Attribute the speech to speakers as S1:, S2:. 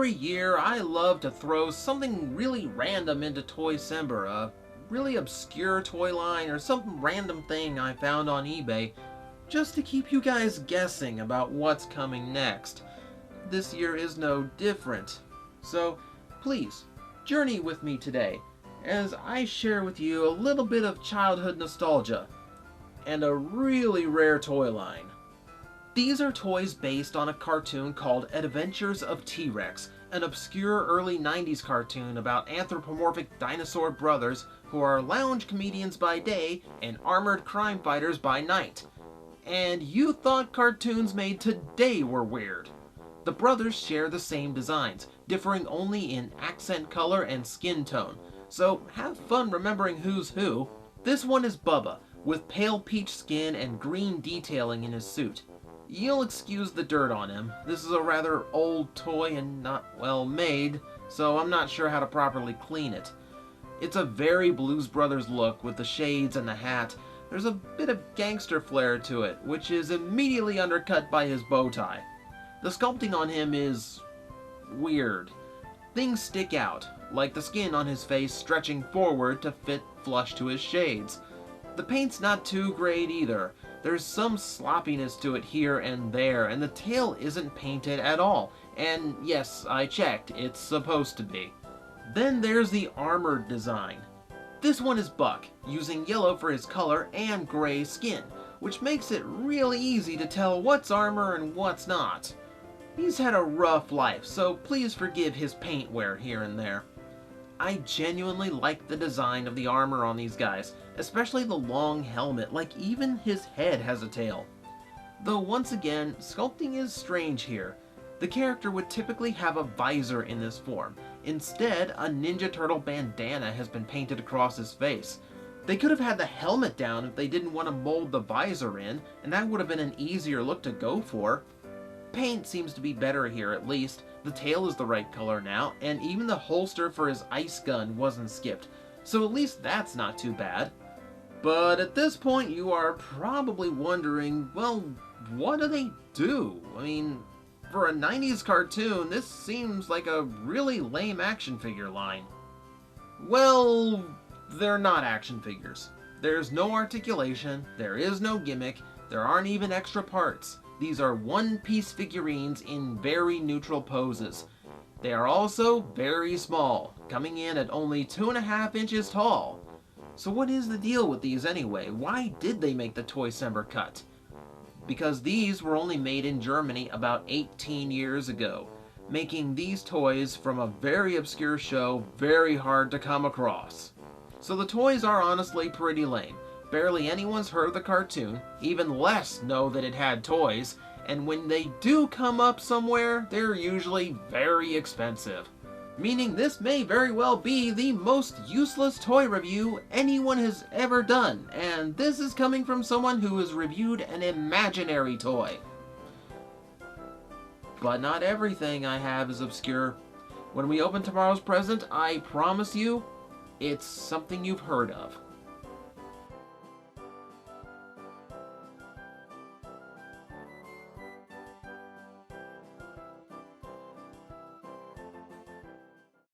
S1: every year I love to throw something really random into Toycember, a really obscure toy line or some random thing I found on eBay, just to keep you guys guessing about what's coming next. This year is no different. So please, journey with me today as I share with you a little bit of childhood nostalgia and a really rare toy line. These are toys based on a cartoon called Adventures of T-Rex, an obscure early 90s cartoon about anthropomorphic dinosaur brothers who are lounge comedians by day and armored crime fighters by night. And you thought cartoons made today were weird. The brothers share the same designs, differing only in accent color and skin tone, so have fun remembering who's who. This one is Bubba, with pale peach skin and green detailing in his suit. You'll excuse the dirt on him. This is a rather old toy and not well made, so I'm not sure how to properly clean it. It's a very Blues Brothers look with the shades and the hat. There's a bit of gangster flair to it, which is immediately undercut by his bow tie. The sculpting on him is weird. Things stick out, like the skin on his face stretching forward to fit flush to his shades. The paint's not too great either. There's some sloppiness to it here and there, and the tail isn't painted at all. And yes, I checked, it's supposed to be. Then there's the armored design. This one is Buck, using yellow for his color and gray skin, which makes it really easy to tell what's armor and what's not. He's had a rough life, so please forgive his paint wear here and there. I genuinely like the design of the armor on these guys, especially the long helmet, like even his head has a tail. Though once again, sculpting is strange here. The character would typically have a visor in this form. Instead, a Ninja Turtle bandana has been painted across his face. They could have had the helmet down if they didn't want to mold the visor in, and that would have been an easier look to go for. Paint seems to be better here at least. The tail is the right color now, and even the holster for his ice gun wasn't skipped, so at least that's not too bad. But at this point you are probably wondering, well, what do they do? I mean, for a 90s cartoon, this seems like a really lame action figure line. Well, they're not action figures. There's no articulation, there is no gimmick, there aren't even extra parts. These are one-piece figurines in very neutral poses. They are also very small, coming in at only 2.5 inches tall. So what is the deal with these anyway? Why did they make the Toycember cut? Because these were only made in Germany about 18 years ago, making these toys from a very obscure show very hard to come across. So the toys are honestly pretty lame. Barely anyone's heard of the cartoon, even less know that it had toys, and when they do come up somewhere, they're usually very expensive. Meaning this may very well be the most useless toy review anyone has ever done, and this is coming from someone who has reviewed an imaginary toy. But not everything I have is obscure. When we open tomorrow's present, I promise you, it's something you've heard of.